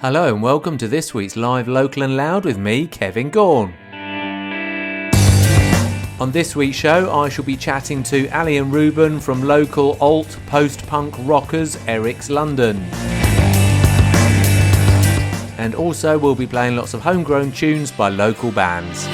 Hello and welcome to this week's Live Local and Loud with me, Kevin Gaughan. On this week's show, I shall be chatting to Ali and Reuben from local alt post-punk rockers Eryx London. And also we'll be playing lots of homegrown tunes by local bands.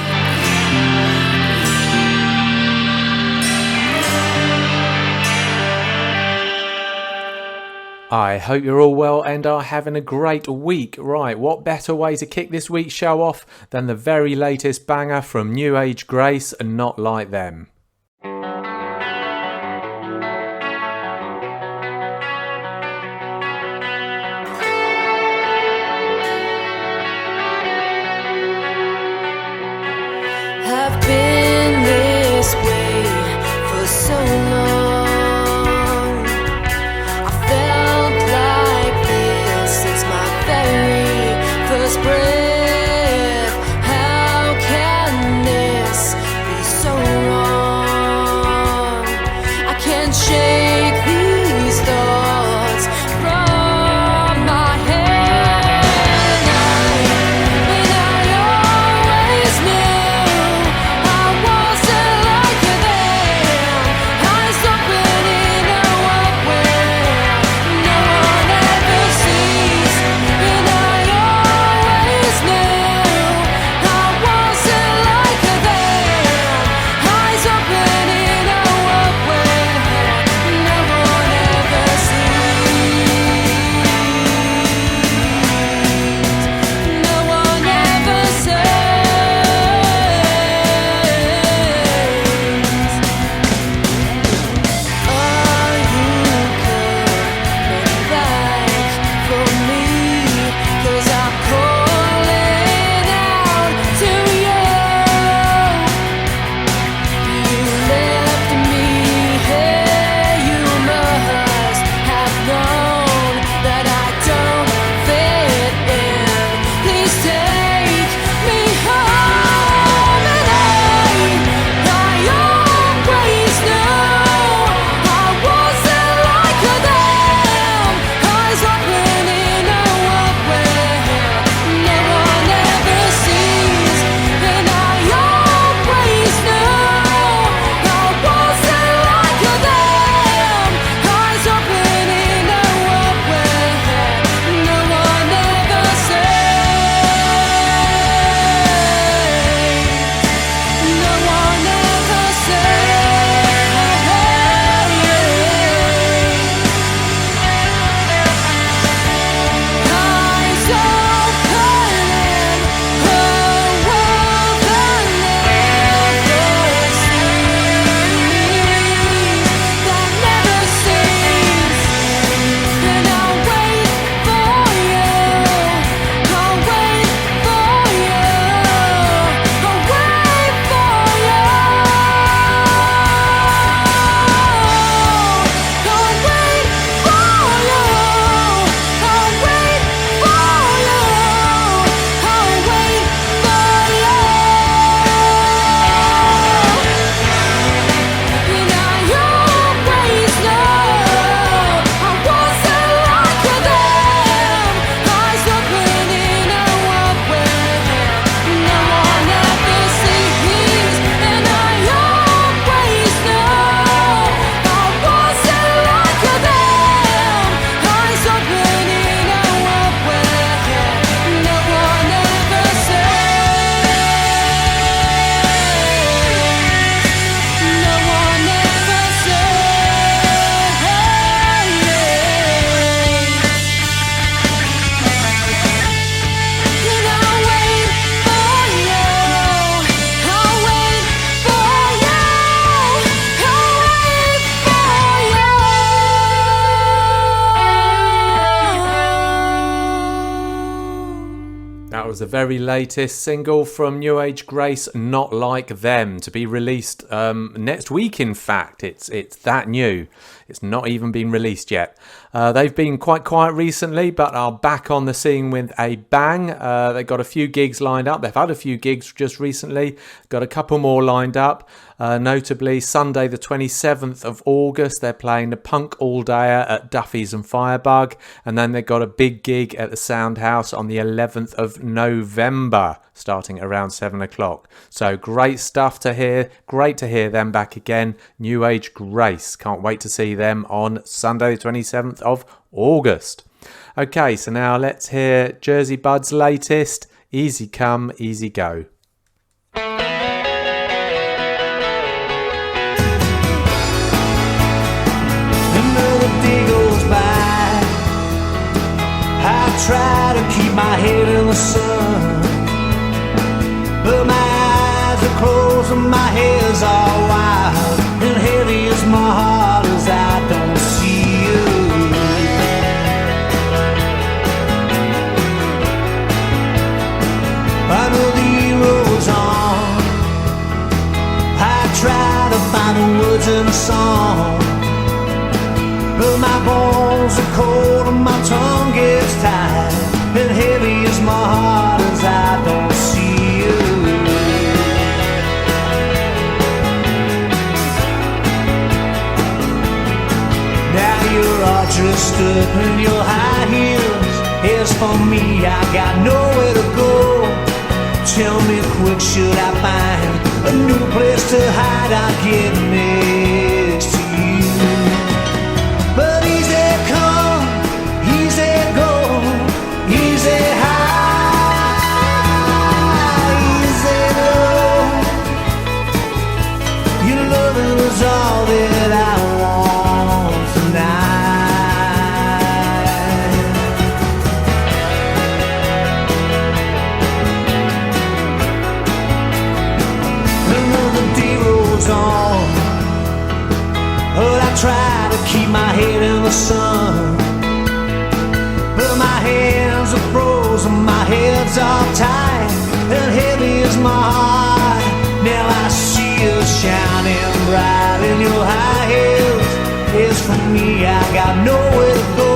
I hope you're all well and are having a great week. Right, what better way to kick this week's show off than the very latest banger from New Age Grace and Not Like Them. I've been this way for so long. First breath, how can this be so wrong? I can't shake these thoughts from my head. And I always knew I wasn't like them. Eyes open in a world where no one ever sees. And The very latest single from New Age Grace, Not Like Them, to be released next week. In fact, it's that new. It's not even been released yet. They've been quite quiet recently, but are back on the scene with a bang. They've got a few gigs lined up. They've had a few gigs just recently. Got a couple more lined up. Notably, Sunday the 27th of August, they're playing the Punk All Dayer at Duffy's and Firebug, and then they've got a big gig at the Sound House on the 11th of November, starting around 7 o'clock. So great stuff to hear. Great to hear them back again. New Age Grace. Can't wait to see them on Sunday the 27th of August. Okay, so now let's hear Jersey Bud's latest, Easy Come, Easy Go. Try to keep my head in the sun, but my eyes are closed and my head's all wild, and heavy is my heart as I don't see you. I know the road's on, I try to find the words in a song, but my bones are cold and my tongue gets tired, and heavy is my heart as I don't see you. Now you're all dressed up in your high heels. As for me, I got nowhere to go. Tell me quick, should I find a new place to hide? I'll get next to you. But easy come, easy go, easy high, easy low. Your loving is all that I want tonight. Another day rolls on, but I try to keep my head in the sun, but my hands are frozen, my head's all tight, and heavy is my heart. Now I see you shining bright in your high heels. As for me, I got nowhere to go.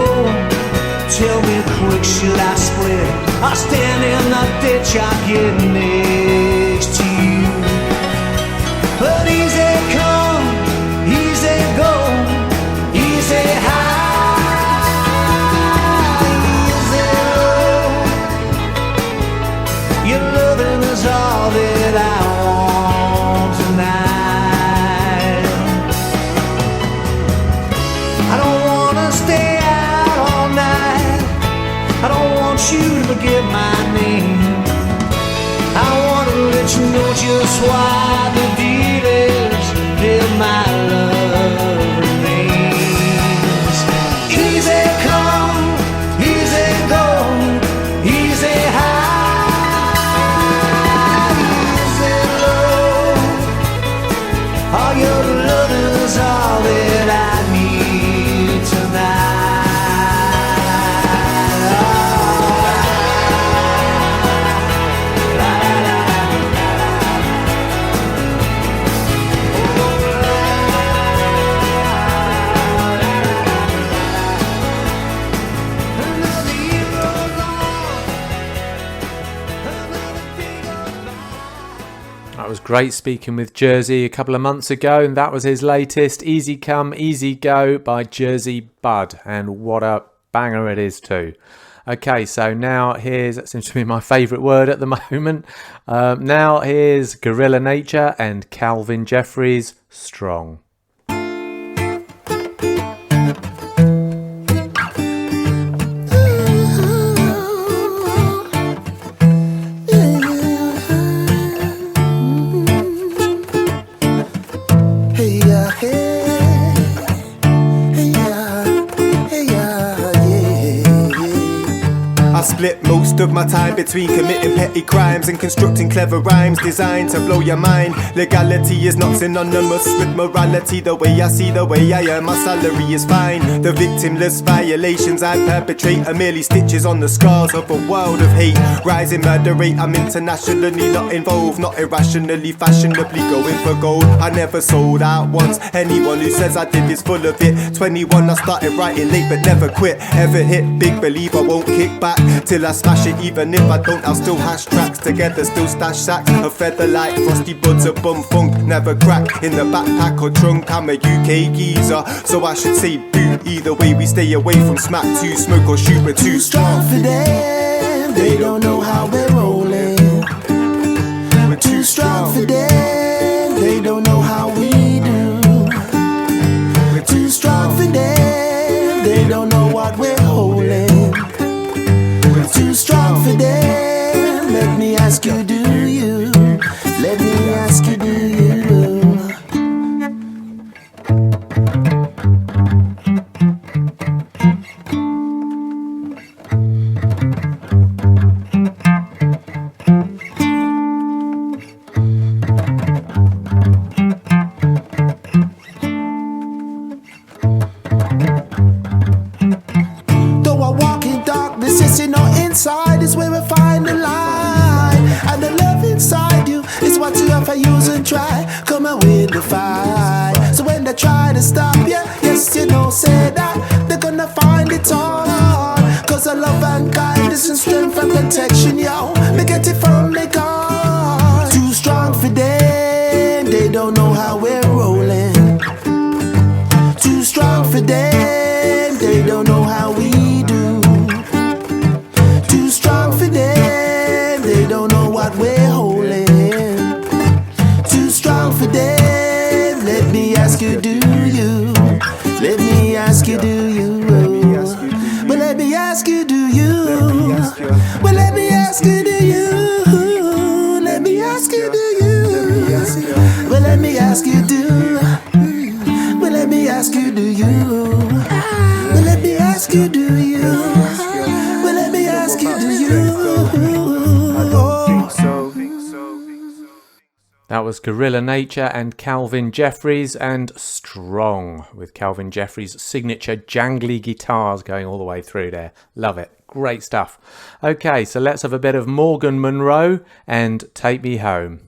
Tell me quick, should I split or stand in the ditch? I'll get next to you. But easy come, easy go, easy high, easy low. Your loving is all that I want tonight. I don't wanna stay out all night. I don't want you to forget my name. I wanna let you know just why the deed is that my love remains. Easy come, easy go, easy high, easy low. All your loving is all that I need tonight. That was great speaking with Jersey a couple of months ago, and that was his latest, Easy Come, Easy Go by Jersey Bud, and what a banger it is too. Okay, so now here's, that seems to be my favourite word at the moment, now here's Gorilla Nature and Calvin Jeffries, Strong. Split most of my time between committing petty crimes and constructing clever rhymes designed to blow your mind. Legality is not synonymous with morality. The way I see, the way I earn my salary is fine. The victimless violations I perpetrate are merely stitches on the scars of a world of hate. Rising murder rate, I'm internationally not involved, not irrationally, fashionably going for gold. I never sold out once. Anyone who says I did is full of it. 21, I started writing late but never quit. Ever hit, big believe I won't kick back till I smash smash it. Even if I don't, I'll still hash tracks together, still stash sacks. A feather like frosty buds, a bum funk, never crack. In the backpack or trunk, I'm a UK geezer, so I should say boot. Either way, we stay away from smack to smoke or shoot. We're too strong for them, they don't know how we're rolling. We're too strong for them, they don't know how we do. We're too strong for them, they don't know what we're holding. We're too strong for them, let me ask you, do you? Let me ask you, do you? Inside is where we find the light, and the love inside you is what you have to use and try. Come away the fight. So when they try to stop you, yes, you know, say that they're gonna find it all. Cause the love and kindness and strength and protection, yo, they get it from the God. Too strong for them, they don't know how we're rolling. Too strong for them, they don't know how we do. Too strong for them, they don't know what we're holding. Too strong for them, let me ask you, do you? Let me ask you, do you? Well, let me ask you, do you? Well, let me ask you, do you? Let me ask you, do you? Well, let me ask you, do. Well, let me ask you, do you? Well, let me ask you, do you? Well, let me ask you, do you? That was Gorilla Nature and Calvin Jeffries and Strong, with Calvin Jeffries' signature jangly guitars going all the way through there. Love it. Great stuff. Okay, so let's have a bit of Morgan Monroe and Take Me Home.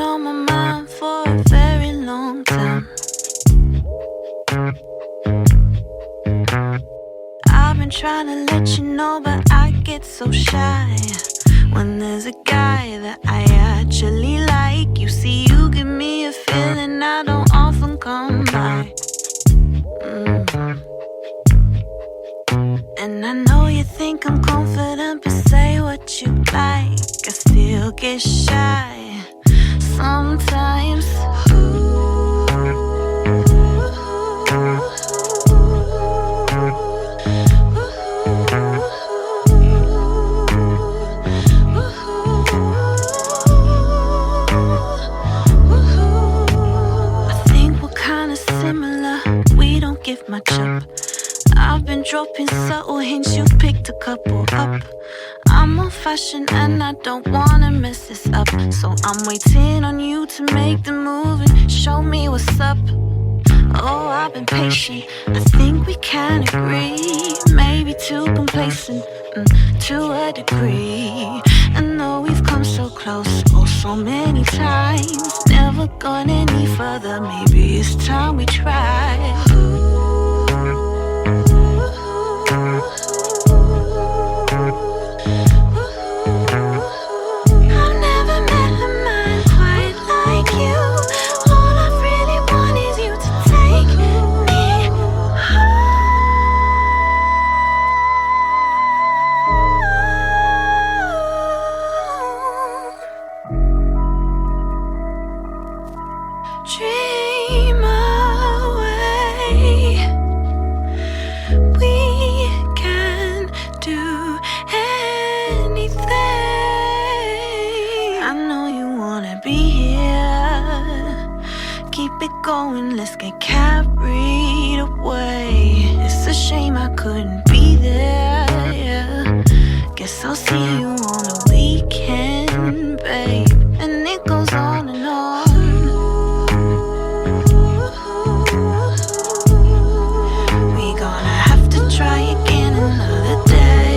On my mind for a very long time. I've been trying to let you know, but I get so shy when there's a guy that I actually like. You see, you give me a feeling I don't often come by. And I know you think I'm confident, but say what you like. I still get shy sometimes. I think we're kinda similar, we don't give much up. I've been dropping subtle hints, you've picked a couple up. I'm old fashioned and I don't wanna mess this up, so I'm waiting on you to make the move and show me what's up. Oh, I've been patient, I think we can agree. Maybe too complacent, to a degree. And though we've come so close, oh so many times, never gone any further, maybe it's time we try. Dream away. We can do anything. I know you wanna be here. Keep it going, let's get carried away. It's a shame I couldn't be there, yeah. Guess I'll see you on a weekend, babe. And it goes on and on. Try again another day.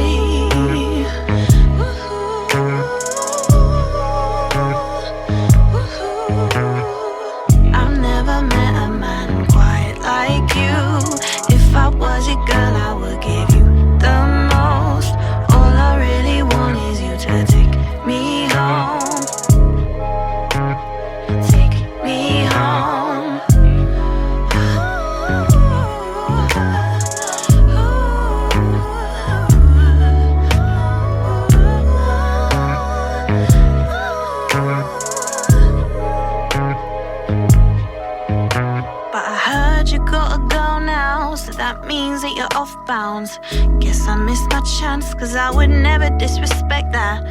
so that means that you're off bounds. Guess I missed my chance, cause I would never disrespect that.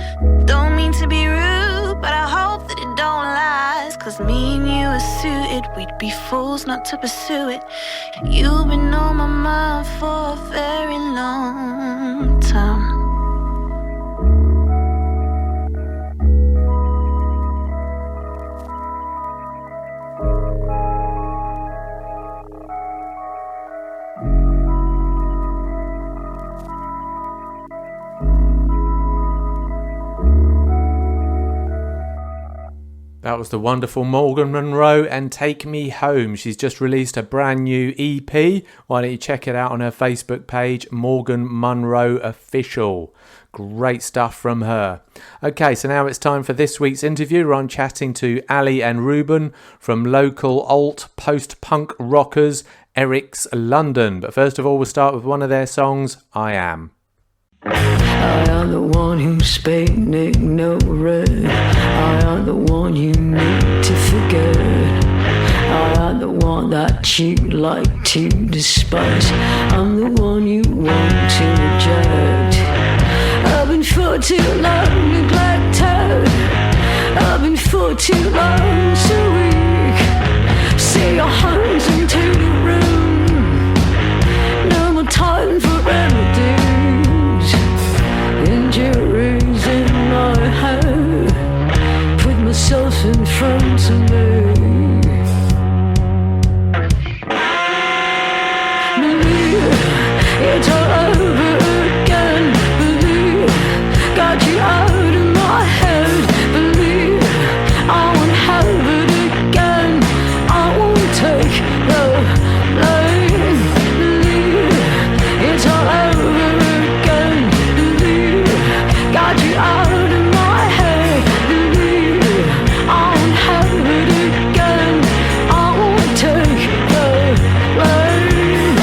Don't mean to be rude, but I hope that it don't last. Cause me and you are suited, we'd be fools not to pursue it. You've been on my mind for a very long time. That was the wonderful Morgan Monroe and Take Me Home. She's just released a brand new EP. Why don't you check it out on her Facebook page, Morgan Monroe Official. Great stuff from her. Okay, so now it's time for this week's interview where I'm chatting to Ali and Reuben from local alt post-punk rockers Eryx London. But first of all, we'll start with one of their songs, I Am. I am the one who's been ignorant. I am the one you need to forget. I am the one that you like to despise. I'm the one you want to reject. I've been for too long neglected. I've been for too long so weak. See your hands into the room. No more time for remedies. Injuries in my head. Put myself in front of me. Believe it's all over again. Believe got you out of my head. Believe I won't have it again. I won't take the blame. Believe it's all over again. Believe got you out of my head. Believe I won't have it again. I won't take the blame.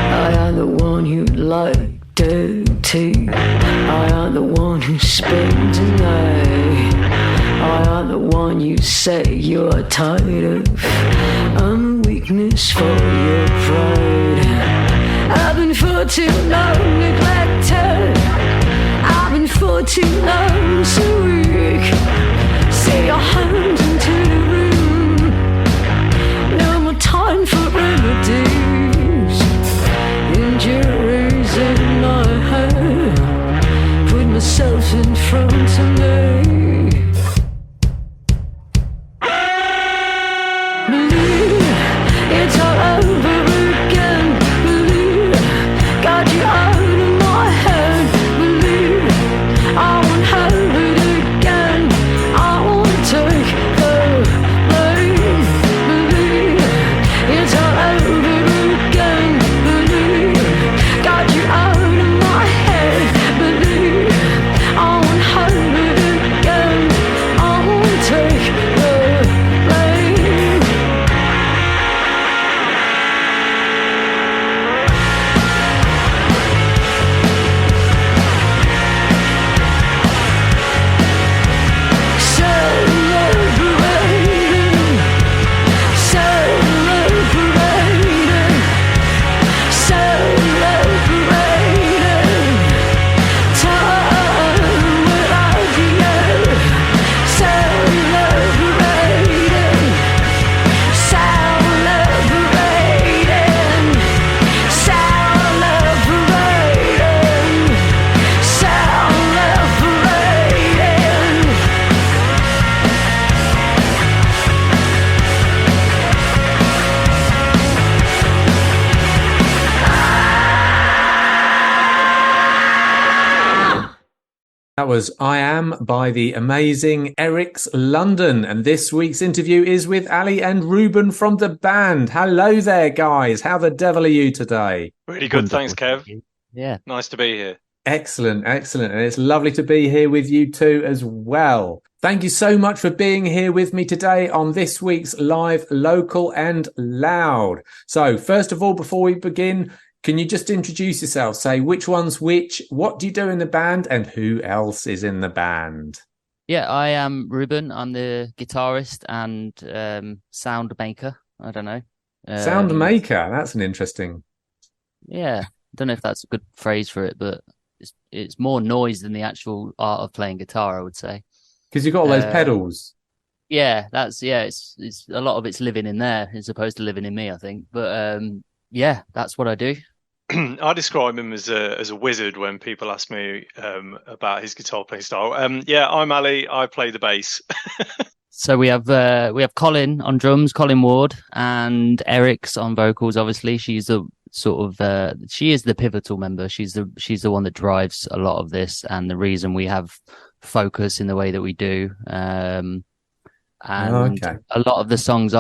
I am the one you like dirty. I am the one who spends the night. I am the one you say you're tired of. I'm a weakness for your pride. I've been for too long neglected. I've been for too long so weak. See your hands into the room. No more time for remedies. Injuries in my head. Put myself in front of me. Believe it's all over again. Believe got you out of my head. Believe I won't have it again. I won't take the blame. Believe it's all over again. Believe got you out of my head. Believe I won't have it again. I won't take the blame. Celebrating, celebrating, celebrating. Time without you. Celebrating, celebrating, celebrating, celebrating. That was I Am by the amazing Eryx London. And this week's interview is with Ali and Reuben from the band. Hello there, guys. How the devil are you today? Really good, thanks, Kev. Yeah. Nice to be here. Excellent, excellent. And it's lovely to be here with you too as well. Thank you so much for being here with me today on this week's Live, Local and Loud. So first of all, before we begin, can you just introduce yourself? Say which one's which, what do you do in the band, and who else is in the band? Yeah, I am Reuben. I'm the guitarist and sound maker. I don't know. Sound maker. That's an interesting. Yeah, I don't know if that's a good phrase for it, but it's more noise than the actual art of playing guitar, I would say. Because you've got all those pedals. Yeah, it's a lot of it's living in there as opposed to living in me, I think. But yeah, that's what I do. I describe him as a wizard when people ask me about his guitar playing style. Yeah, I'm Ali. I play the bass. So we have Colin on drums, Colin Ward, and Eryx on vocals. Obviously, she's the sort of she is the pivotal member. She's the one that drives a lot of this and the reason we have focus in the way that we do. And a lot of the songs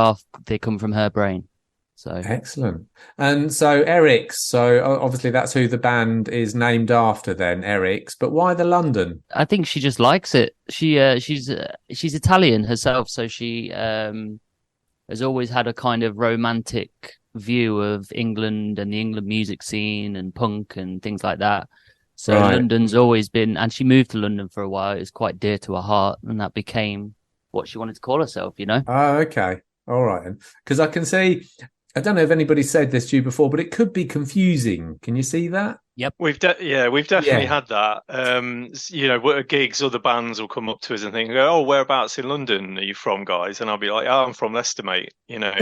they come from her brain. So excellent. And so Eryx, so obviously that's who the band is named after then, Eryx, but why the London? I think she just likes it. She's Italian herself, so she has always had a kind of romantic view of England and the England music scene and punk and things like that. So right. London's always been, and she moved to London for a while. It was quite dear to her heart, and that became what she wanted to call herself, you know? Oh, okay. All right. Because I can see, I don't know if anybody said this to you before, but it could be confusing. Can you see that? Yep. We've definitely had that. You know, at gigs, other bands will come up to us and think, "Oh, whereabouts in London are you from, guys?" And I'll be like, "Oh, I'm from Leicester, mate." You know,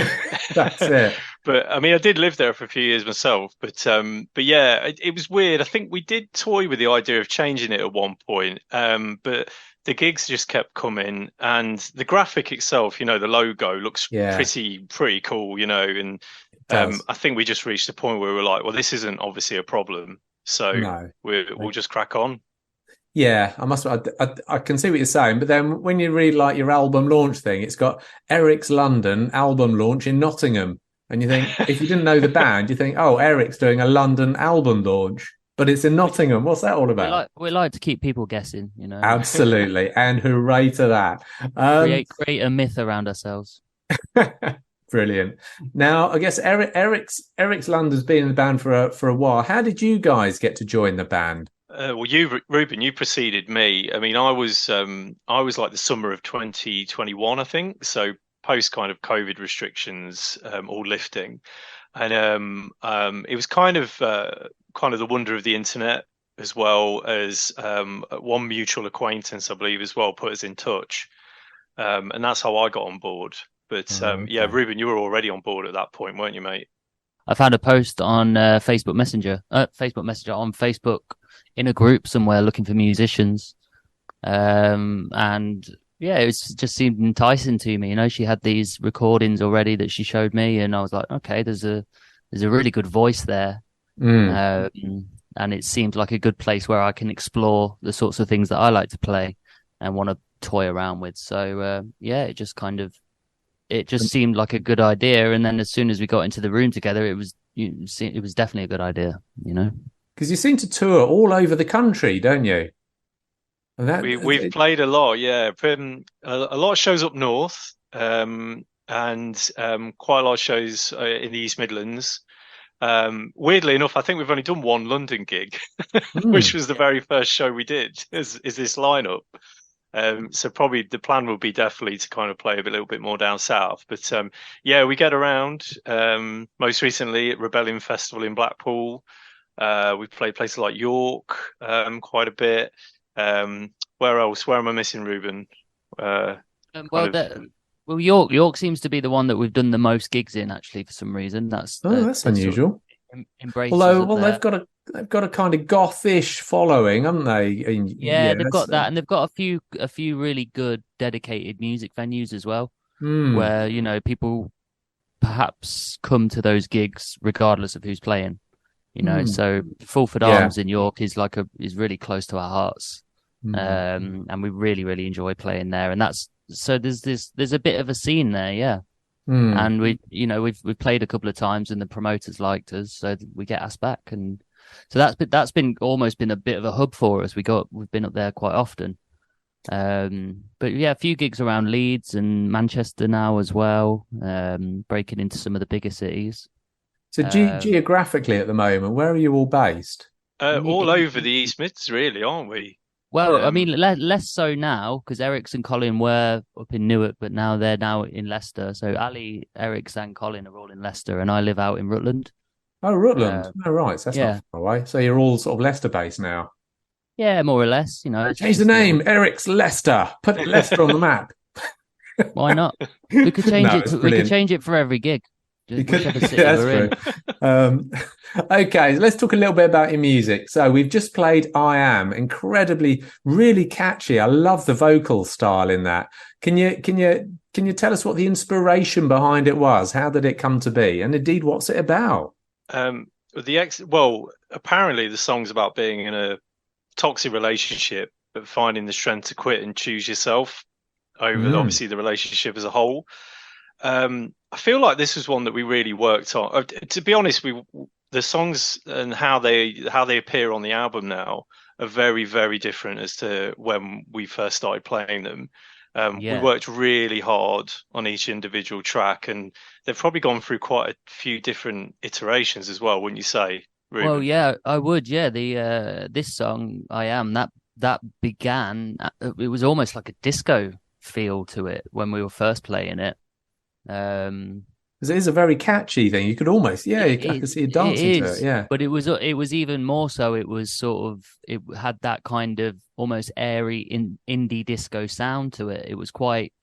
that's it. But I mean, I did live there for a few years myself. But yeah, it was weird. I think we did toy with the idea of changing it at one point. But the gigs just kept coming, and the graphic itself, you know, the logo looks pretty cool, you know, and I think we just reached a point where we were like, well, this isn't obviously a problem, so we'll just crack on. Yeah, I can see what you're saying, but then when you read like your album launch thing, it's got Eryx London album launch in Nottingham, and you think if you didn't know the band, you think, oh, Eric's doing a London album launch. But it's in Nottingham. What's that all about? We like to keep people guessing, you know. Absolutely, and hooray to that! Create a myth around ourselves. Brilliant. Now, I guess Eryx London's been in the band for a while. How did you guys get to join the band? Well, Reuben, you preceded me. I mean, I was like the summer of 2021, I think. So post kind of COVID restrictions all lifting, and it was kind of the wonder of the internet, as well as one mutual acquaintance, I believe, as well, put us in touch, and that's how I got on board. But okay. Yeah, Reuben, you were already on board at that point, weren't you, mate? I found a post on Facebook Messenger on Facebook in a group somewhere looking for musicians, and yeah, it just seemed enticing to me. You know, she had these recordings already that she showed me, and I was like, okay, there's a really good voice there. And it seemed like a good place where I can explore the sorts of things that I like to play and want to toy around with. So yeah, it just seemed like a good idea. And then as soon as we got into the room together, it was definitely a good idea, you know. Because you seem to tour all over the country, don't you? We've played a lot, yeah. A lot of shows up north, and quite a lot of shows in the East Midlands. Weirdly enough, I think we've only done one London gig, which was the very first show we did. Is this lineup? So probably the plan will be definitely to kind of play a little bit more down south. But yeah, we get around. Most recently at Rebellion Festival in Blackpool. We've played places like York quite a bit. Where else? Where am I missing, Reuben? York seems to be the one that we've done the most gigs in, actually, for some reason. That's unusual. Although they've got a kind of gothish following, haven't they? Yeah, they've got that, and they've got a few really good dedicated music venues as well, where, you know, people perhaps come to those gigs regardless of who's playing. You know, so Fulford Arms in York is really close to our hearts, and we really, really enjoy playing there. And there's a bit of a scene there, yeah. And we've played a couple of times, and the promoters liked us, so we get asked back, and so that's been almost been a bit of a hub for us. We've been up there quite often. But yeah, a few gigs around Leeds and Manchester now as well, breaking into some of the bigger cities. So geographically at the moment, where are you all based? All over the East Mids, really, aren't we? Well, I mean, less so now because Eryx and Colin were up in Newark, but now they're in Leicester. So Ali, Eryx, and Colin are all in Leicester, and I live out in Rutland. Oh, Rutland. Right. So that's not far away. So you're all sort of Leicester based now. Yeah, more or less. Change the name, Eryx Leicester. Put Leicester on the map. Why not? We could change it. We could change it for every gig. That's true. Okay, let's talk a little bit about your music. So we've just played I Am, incredibly, really catchy. I love the vocal style in that. Can you tell us what the inspiration behind it was? How did it come to be? And indeed, what's it about? Apparently the song's about being in a toxic relationship, but finding the strength to quit and choose yourself over obviously the relationship as a whole. I feel like this was one that we really worked on. To be honest, the songs and how they appear on the album now are very, very different as to when we first started playing them. We worked really hard on each individual track, and they've probably gone through quite a few different iterations as well, wouldn't you say, Reuben? Well, yeah, I would. Yeah, this song I Am that began. It was almost like a disco feel to it when we were first playing it. It is a very catchy thing. You could almost, I can see you dancing to it. Yeah, but it was even more so. It was it had that kind of almost airy indie disco sound to it. It was quite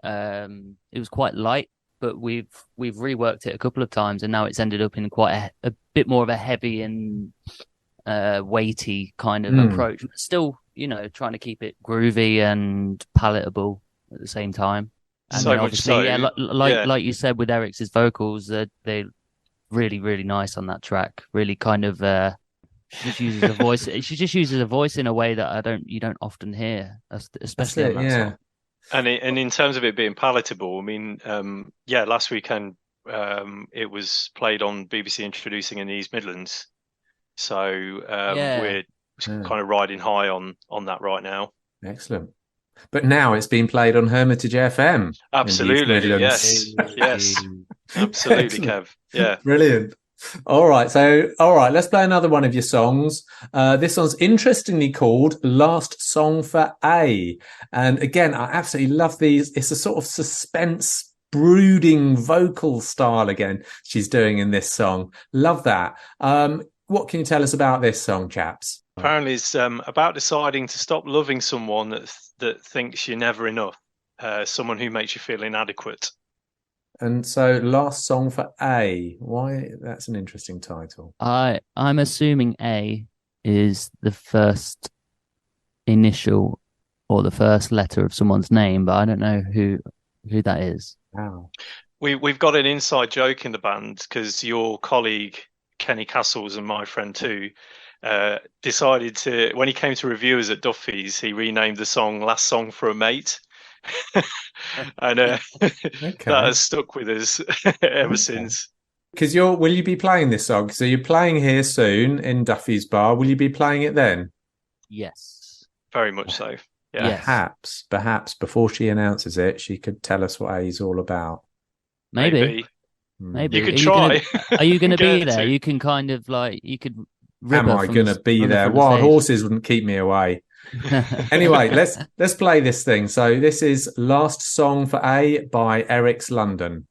light, but we've reworked it a couple of times, and now it's ended up in quite a bit more of a heavy and weighty kind of approach. But still, trying to keep it groovy and palatable at the same time. And so much so. Yeah, like you said with Eryx's vocals, they're really, really nice on that track. Really kind of she just uses a voice. She just uses a voice in a way that you don't often hear, especially on that song. And in terms of it being palatable, I mean, last weekend it was played on BBC Introducing in the East Midlands, so we're kind of riding high on that right now. Excellent. But now it's being played on Hermitage FM. Absolutely, yes, absolutely, Kev. Yeah, brilliant. All right, let's play another one of your songs. This one's interestingly called "Last Song for A," and again, I absolutely love these. It's a sort of suspense, brooding vocal style again she's doing in this song. Love that. What can you tell us about this song, chaps? Apparently, it's about deciding to stop loving someone that thinks you're never enough, someone who makes you feel inadequate. And so, Last Song for A. Why? That's an interesting title. I'm assuming A is the first initial or the first letter of someone's name, but I don't know who that is. Wow. We've got an inside joke in the band because your colleague Kenny Castles and my friend too decided to, when he came to review us at Duffy's, he renamed the song "Last Song for a Mate." And that has stuck with us ever since. Because will you be playing this song? So you're playing here soon in Duffy's Bar. Will you be playing it then? Yes, very much so. Yeah. Perhaps before she announces it, she could tell us what A is all about. Maybe. You could try. Are you going to be there? You can kind of you could. Am I going to be there? Wild horses wouldn't keep me away. Anyway, let's play this thing. So this is "Last Song for A" by Eryx London.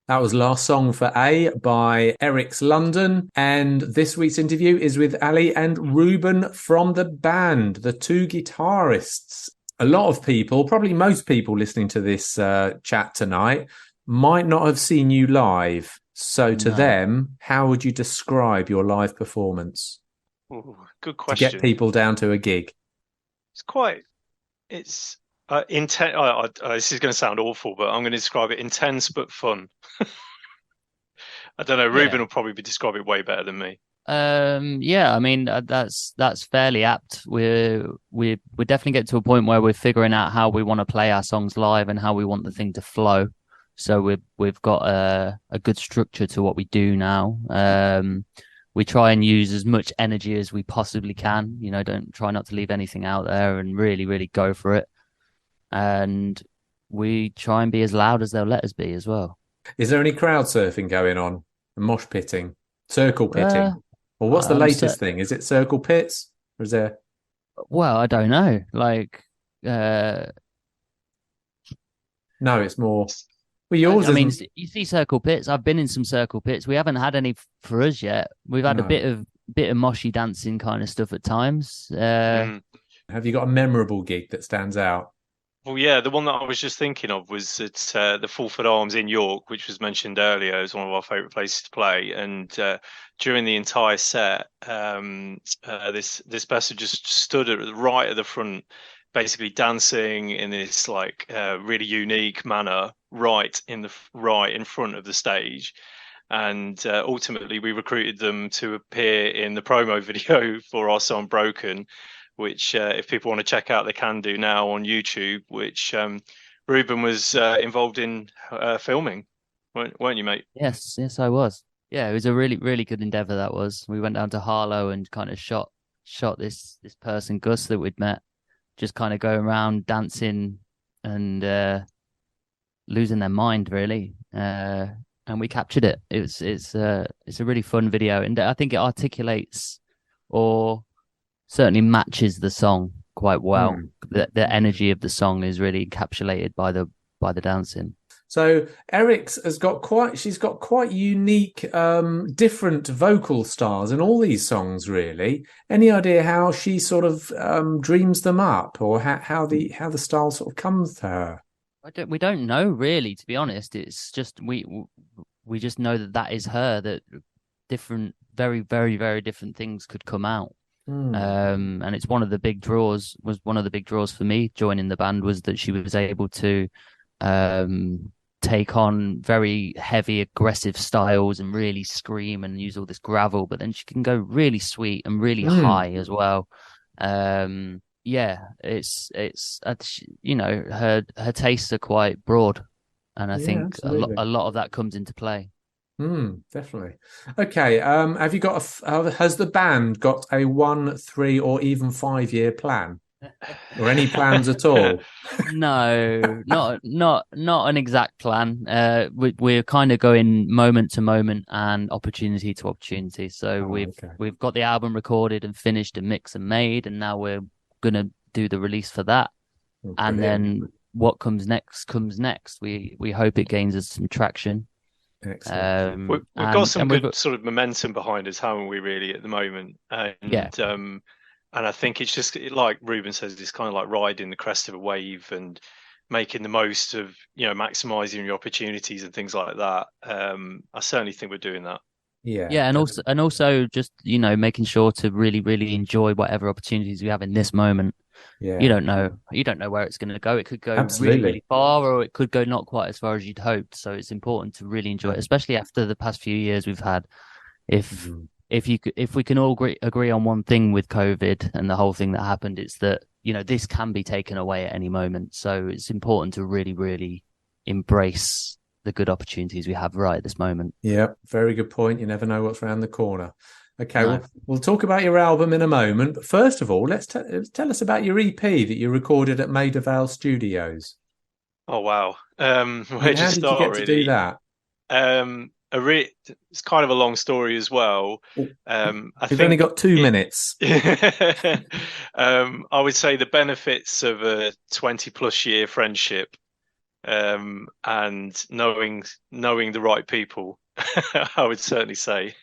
That was Last Song for A by Eryx London. And this week's interview is with Ali and Reuben from the band, the two guitarists. A lot of people, probably most people listening to this chat tonight, might not have seen you live. So to them, how would you describe your live performance? Ooh, good question. To get people down to a gig. It's intense. This is going to sound awful, but I'm going to describe it intense but fun. I don't know. Reuben will probably describe it way better than me. I mean that's fairly apt. We're definitely get to a point where we're figuring out how we want to play our songs live and how we want the thing to flow. So we've got a good structure to what we do now. We try and use as much energy as we possibly can. You know, don't try not to leave anything out there and really, really go for it. And we try and be as loud as they'll let us be as well. Is there any crowd surfing going on? Mosh pitting? Circle pitting? Or what's the latest thing? Is it circle pits? Or is there... Well, I don't know. No, it's more... Well, yours I mean, you see circle pits. I've been in some circle pits. We haven't had any for us yet. We've had a bit of moshy dancing kind of stuff at times. Have you got a memorable gig that stands out? Well, yeah, the one that I was just thinking of was at the Fulford Arms in York, which was mentioned earlier as one of our favourite places to play. And during the entire set, this person just stood right at the front, basically dancing in this really unique manner, right in front of the stage. And ultimately, we recruited them to appear in the promo video for our song "Broken," which if people want to check out, they can do now on YouTube, which Reuben was involved in filming, weren't you, mate? Yes, I was. Yeah, it was a really, really good endeavour, that was. We went down to Harlow and kind of shot this person, Gus, that we'd met, just kind of going around dancing and losing their mind, really. And we captured it. It's a really fun video, and I think it articulates or certainly matches the song quite well. The energy of the song is really encapsulated by the dancing. So Eryx has got quite unique, different vocal styles in all these songs. Really, any idea how she sort of dreams them up, or how the style sort of comes to her? We don't know really, to be honest. It's just we just know that is her. That different, very, very, very different things could come out. And it's one of the big draws for me joining the band, was that she was able to take on very heavy, aggressive styles and really scream and use all this gravel, but then she can go really sweet and really high as well. It's her tastes are quite broad, and I think a lot of that comes into play. Definitely. Okay. Have you has the band got a 1, 3, or even 5-year plan, or any plans at all? No, not an exact plan. We're kind of going moment to moment and opportunity to opportunity. So we've got the album recorded and finished and mixed and made, and now we're gonna do the release for that. And then what comes next comes next. We hope it gains us some traction. We've got some good sort of momentum behind us, haven't we, really, at the moment? And I think it's just like Reuben says, it's kind of like riding the crest of a wave and making the most of, maximizing your opportunities and things like that. I certainly think we're doing that. And also just making sure to really, really enjoy whatever opportunities we have in this moment. You don't know where it's going to go. It could go really, really far, or it could go not quite as far as you'd hoped. So it's important to really enjoy it, especially after the past few years we've had. If we can all agree on one thing with COVID and the whole thing that happened, it's that this can be taken away at any moment. So it's important to really, really embrace the good opportunities we have right at this moment. Yeah, very good point. You never know what's around the corner. Okay, we'll talk about your album in a moment. But first of all, let's tell us about your EP that you recorded at Maida Vale Studios. Oh, wow. How did you get to do that? It's kind of a long story as well. We've only got 2 minutes. I would say the benefits of a 20-plus year friendship and knowing the right people, I would certainly say.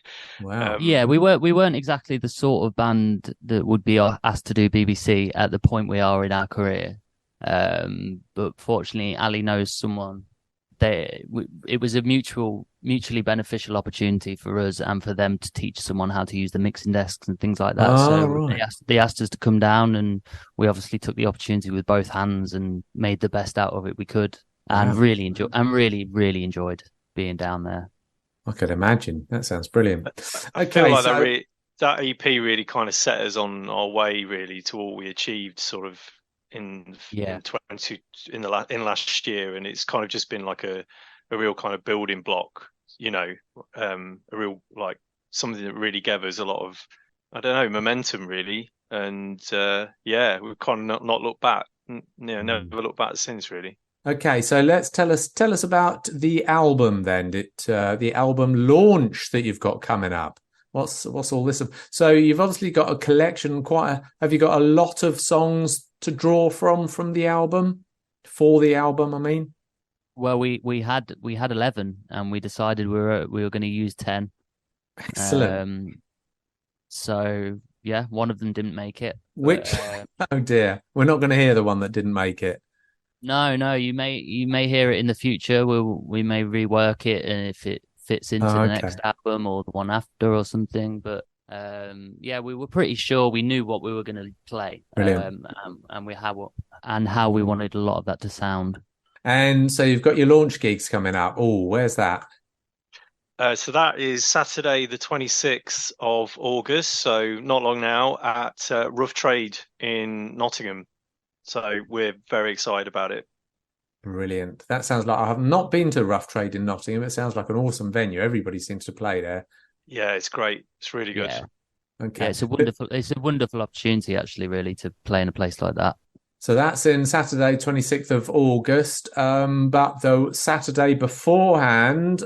Wow. Yeah, we weren't exactly the sort of band that would be asked to do BBC at the point we are in our career. But fortunately, Ali knows someone. It was a mutually beneficial opportunity for us and for them to teach someone how to use the mixing desks and things like that. Oh, So right. they asked us to come down, and we obviously took the opportunity with both hands and made the best out of it we could, and Wow. really enjoyed being down there. I could imagine. That sounds brilliant. I feel like that EP really kind of set us on our way, really, to what we achieved, sort of in last year, and it's kind of just been like a real kind of building block, a real like something that really gave us a lot of, I don't know, momentum, really, and we've kind of not looked back, never looked back since, really. Okay, so tell us about the album then. The album launch that you've got coming up. What's all this? So you've obviously got a collection. Have you got a lot of songs to draw from the album? For the album, I mean. Well, we had 11, and we decided we were going to use 10. Excellent. So yeah, one of them didn't make it. Which? Oh dear, we're not going to hear the one that didn't make it. No, you may hear it in the future. We may rework it, and if it fits into the next album or the one after or something. But we were pretty sure we knew what we were going to play, and how we wanted a lot of that to sound. And so you've got your launch gigs coming up. Oh, where's that? So that is Saturday, the 26th of August. So not long now at Rough Trade in Nottingham. So we're very excited about it. Brilliant. That sounds like, I have not been to Rough Trade in Nottingham. It sounds like an awesome venue. Everybody seems to play there. Yeah, it's great. It's really good. Yeah. Okay. Yeah, it's a wonderful opportunity, actually, really, to play in a place like that. So that's in Saturday, 26th of August. But the Saturday beforehand,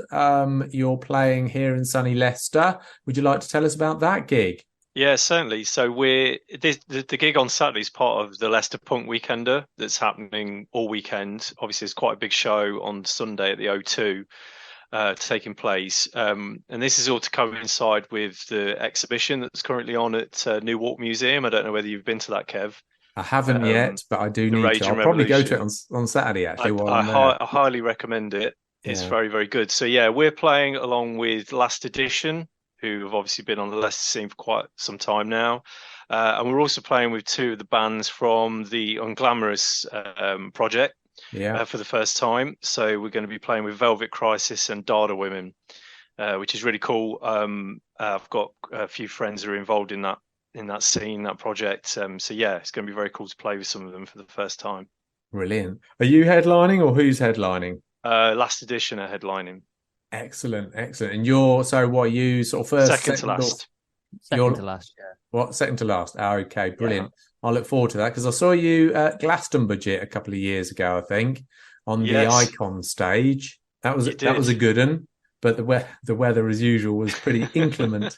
you're playing here in sunny Leicester. Would you like to tell us about that gig? Yeah, certainly. So the gig on Saturday is part of the Leicester Punk Weekender that's happening all weekend. Obviously, it's quite a big show on Sunday at the O2 taking place. And this is all to coincide with the exhibition that's currently on at New Walk Museum. I don't know whether you've been to that, Kev. I haven't yet, but I do need to. I'll probably go to it on Saturday, actually. I highly recommend it. It's very, very good. So, yeah, we're playing along with Last Edition, who have obviously been on the Leicester scene for quite some time now. And we're also playing with two of the bands from the Unglamorous project for the first time. So we're going to be playing with Velvet Crisis and Dada Women, which is really cool. I've got a few friends who are involved in that scene, that project. So yeah, it's going to be very cool to play with some of them for the first time. Brilliant. Are you headlining or who's headlining? Last Edition are headlining. Excellent. And you're are you sort of first, second to last? Second to last, yeah. What, second to last? Oh, okay, brilliant. Yeah. I look forward to that because I saw you at Glastonbury a couple of years ago, I think, on the Icon stage. That was a good one, but the weather as usual was pretty inclement.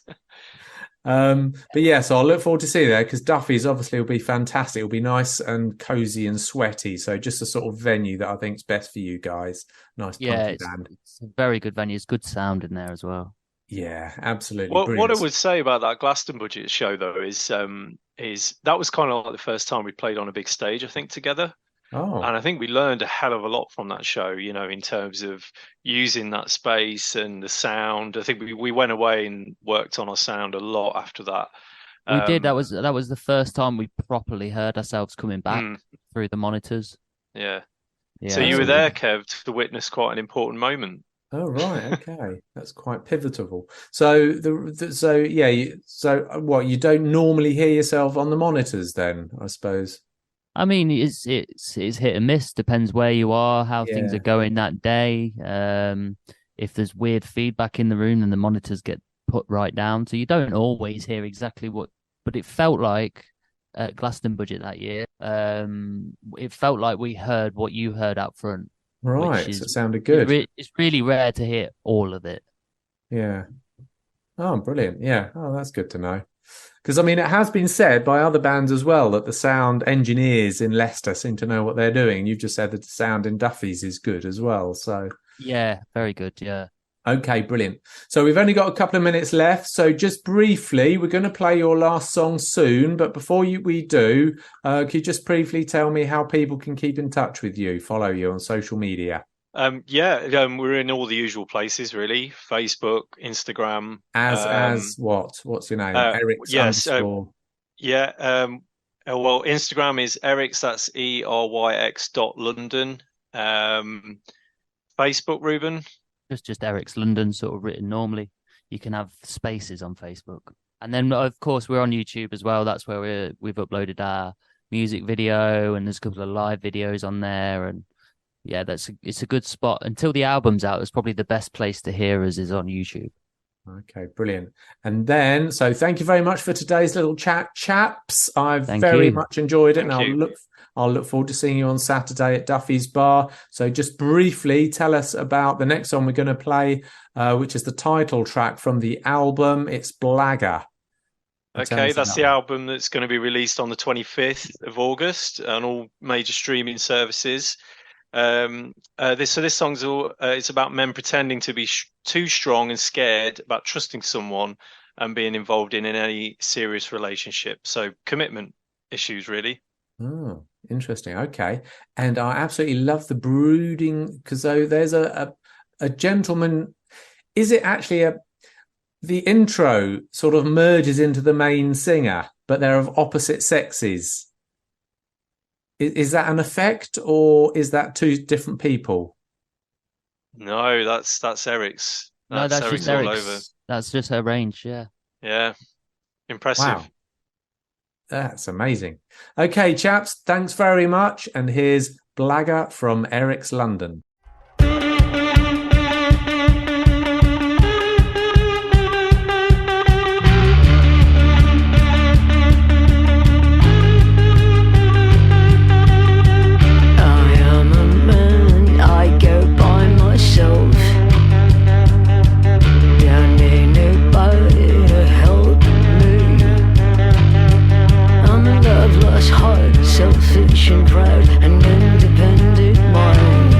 But yeah, so I'll look forward to seeing that because Duffy's obviously will be fantastic. It'll be nice and cozy and sweaty. So just a sort of venue that I think is best for you guys. Nice punky band. It's a very good venue. It's good sound in there as well. Yeah, absolutely. What I would say about that Glastonbury show though is that was kind of like the first time we played on a big stage, I think, together. Oh. And I think we learned a hell of a lot from that show, in terms of using that space and the sound. I think we went away and worked on our sound a lot after that. We did. That was the first time we properly heard ourselves coming back through the monitors. Yeah. So you were there, Kev, to witness quite an important moment. Oh right, okay, that's quite pivotal. So what? You don't normally hear yourself on the monitors, then, I suppose. I mean, it's hit and miss. Depends where you are, how things are going that day. If there's weird feedback in the room, then the monitors get put right down. So you don't always hear exactly what. But it felt like at Glastonbury that year, it felt like we heard what you heard out front. Right, so it sounded good. It's really rare to hear all of it. Yeah. Oh, brilliant. Yeah. Oh, that's good to know. Because, I mean, it has been said by other bands as well that the sound engineers in Leicester seem to know what they're doing. You've just said that the sound in Duffy's is good as well. So Yeah, very good. Yeah. Okay, brilliant. So we've only got a couple of minutes left. So just briefly, we're going to play your last song soon. But before we do, could you just briefly tell me how people can keep in touch with you, follow you on social media? We're in all the usual places, really. Facebook, Instagram. As what? What's your name? Eryx underscore. Well, Instagram is Eryx. That's ERYX.London. Facebook, Reuben. Just Eryx London, sort of written normally. You can have spaces on Facebook, and then of course we're on YouTube as well. That's where we've uploaded our music video, and there's a couple of live videos on there. And yeah, it's a good spot until the album's out. It's probably the best place to hear us is on YouTube. Okay, brilliant. And then, so thank you very much for today's little chat, chaps. I've very much enjoyed it, and I'll look forward to seeing you on Saturday at Duffy's Bar. So just briefly tell us about the next song we're going to play, which is the title track from the album. It's Blagger. Okay, that's the album that's going to be released on the 25th of August on all major streaming services. This song's it's about men pretending to be too strong and scared about trusting someone and being involved in any serious relationship. So commitment issues, really. Oh, interesting. Okay. And I absolutely love the brooding, because there's a gentleman. Is it actually the intro sort of merges into the main singer, but they're of opposite sexes? Is that an effect, or is that two different people? No, that's Eryx. That's Eryx just all Eryx. over. That's just her range, yeah. Yeah. Impressive. Wow. That's amazing. Okay, chaps, thanks very much. And here's Blagger from Eryx London. Selfish and proud, an independent mind.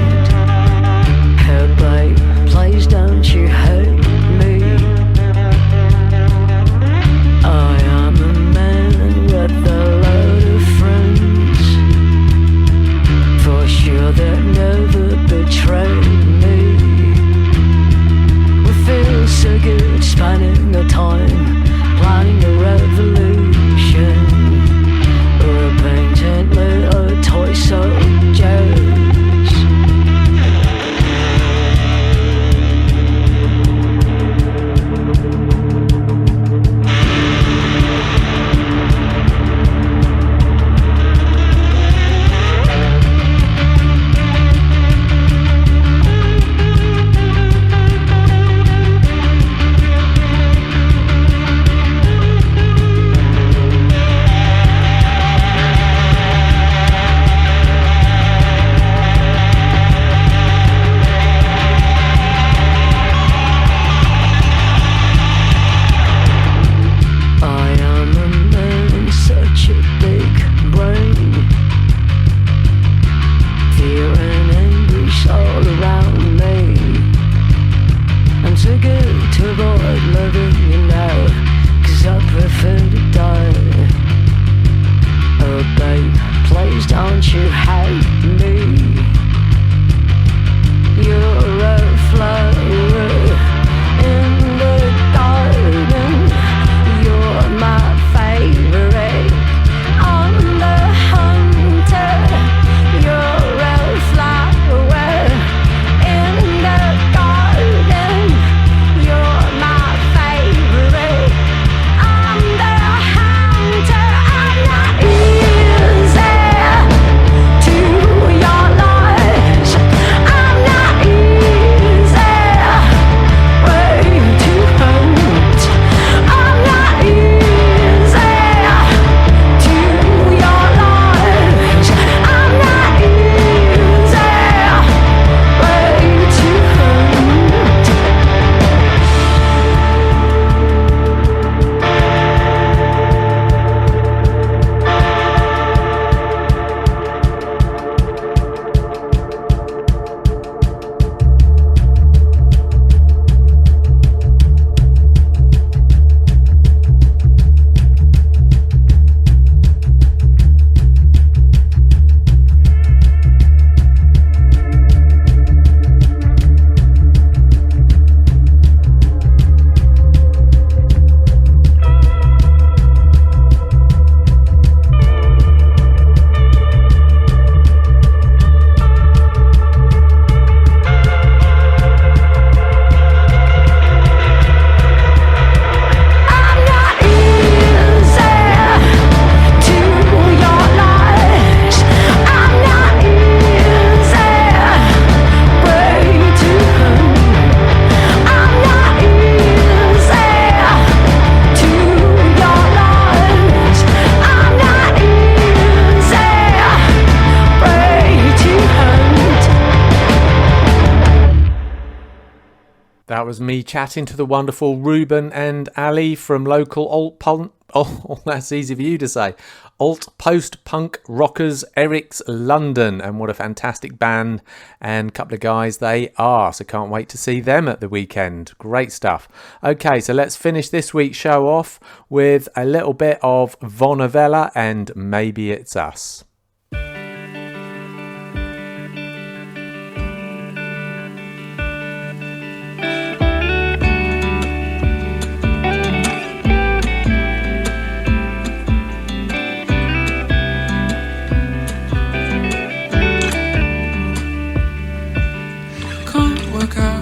That was me chatting to the wonderful Reuben and Ali from local alt punk. Oh, that's easy for you to say. Alt post-punk rockers Eryx London, and what a fantastic band and couple of guys they are, so can't wait to see them at the weekend. Great stuff. Okay, so let's finish this week's show off with a little bit of Vonavella and Maybe It's Us.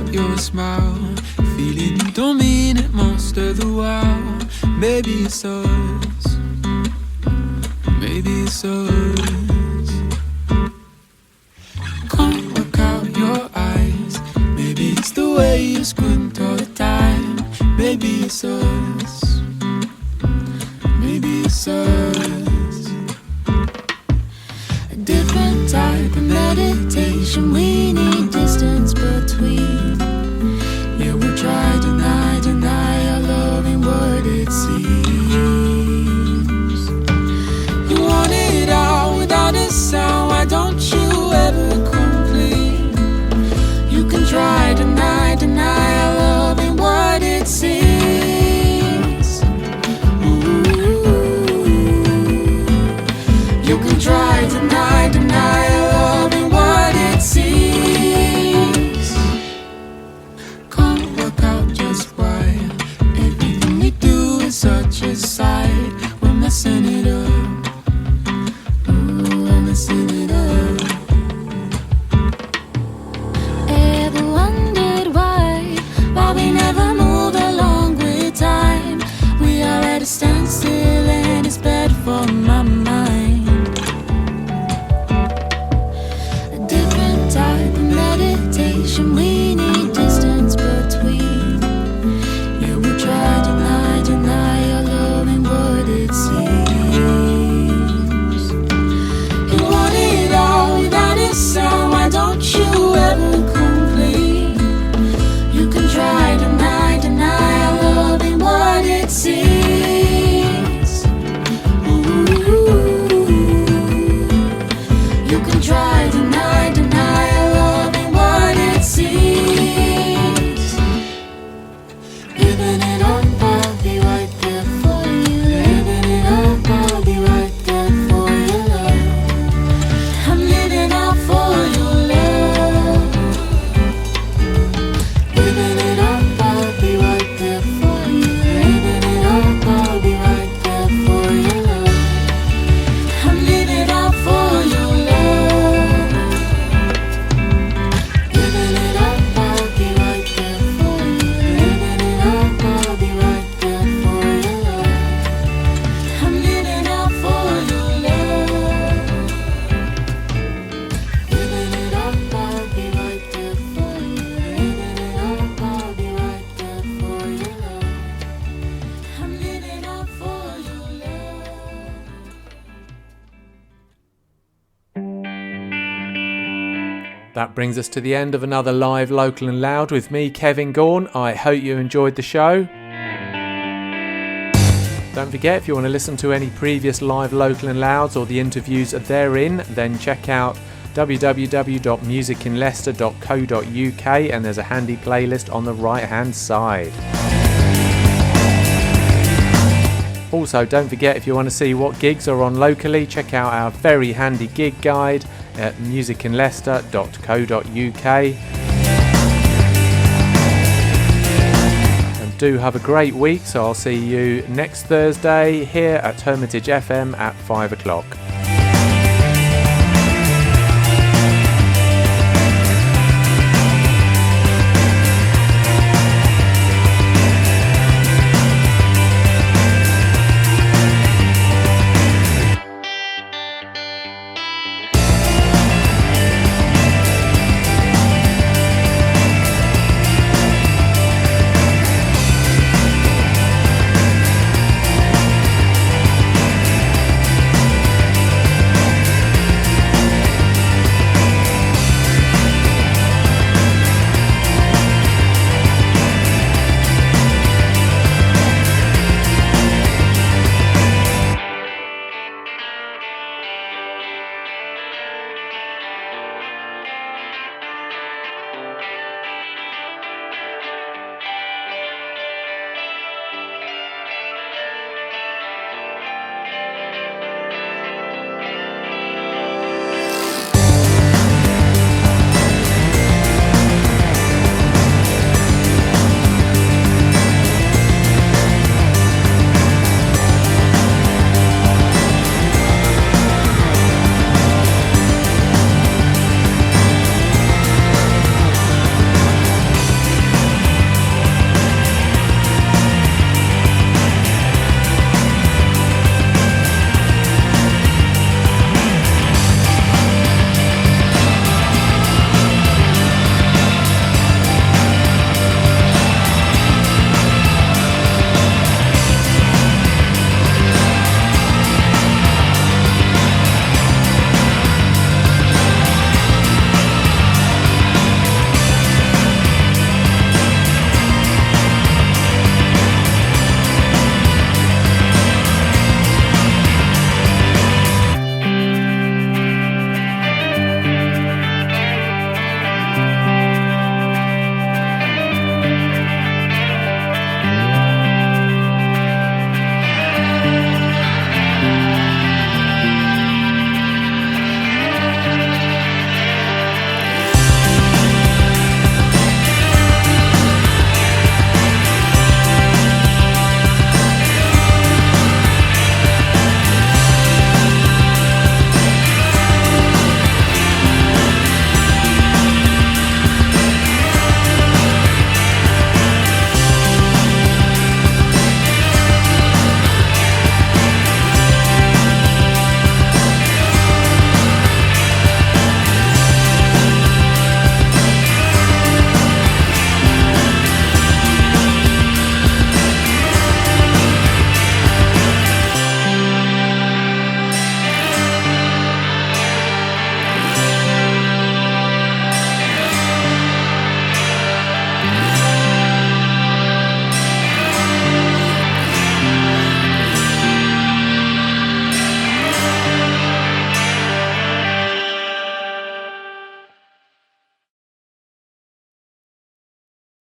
Your smile, feeling you don't mean it most of the while. Maybe it's us, maybe it's us. Can't work out your eyes. Maybe it's the way you squint all the time. Maybe it's us, maybe it's us. A different type of meditation. We need distance between. Yeah, we'll try deny our loving what it seems. You want it all without a sound. Why don't you ever complain? You can try deny our loving what it seems. Ooh. You can try deny our loving what it seems. Can't work out just why everything we do is such a sight. We're messing it up. Ooh, we're messing it up. Ever wondered why we never move along with time? We are at a standstill and it's bad for my mind. A different type of meditation. We need distance between. Yeah, we'll try deny our love and what it seems. You want it all without a sound. Why don't you ever complain? You can try deny our love and what it seems. Ooh. You can try deny our love and what it seems. Giving it up, I'll be right there for you. Giving it up, I'll be right there for you, love. I'm living out for your love. Giving it up, I'll be right there for you. Giving it up, I'll be right there for you, love. I'm living out for your love. Giving it up, I'll be right there for you. Giving it up, I'll be right there for you, love. I'm living out for your love. Giving it up, I'll be right there for you. Giving it up, I'll be right there for you, love. I'm living out for your love. That brings us to the end of another live Local and Loud with me, Kevin Gaughan. I hope you enjoyed the show. Don't forget, if you want to listen to any previous live Local and Louds or the interviews therein, then check out www.musicinleicester.co.uk, and there's a handy playlist on the right hand side. Also, don't forget, if you want to see what gigs are on locally, check out our very handy gig guide at musicinleicester.co.uk. And do have a great week, so I'll see you next Thursday here at Hermitage FM at 5 o'clock.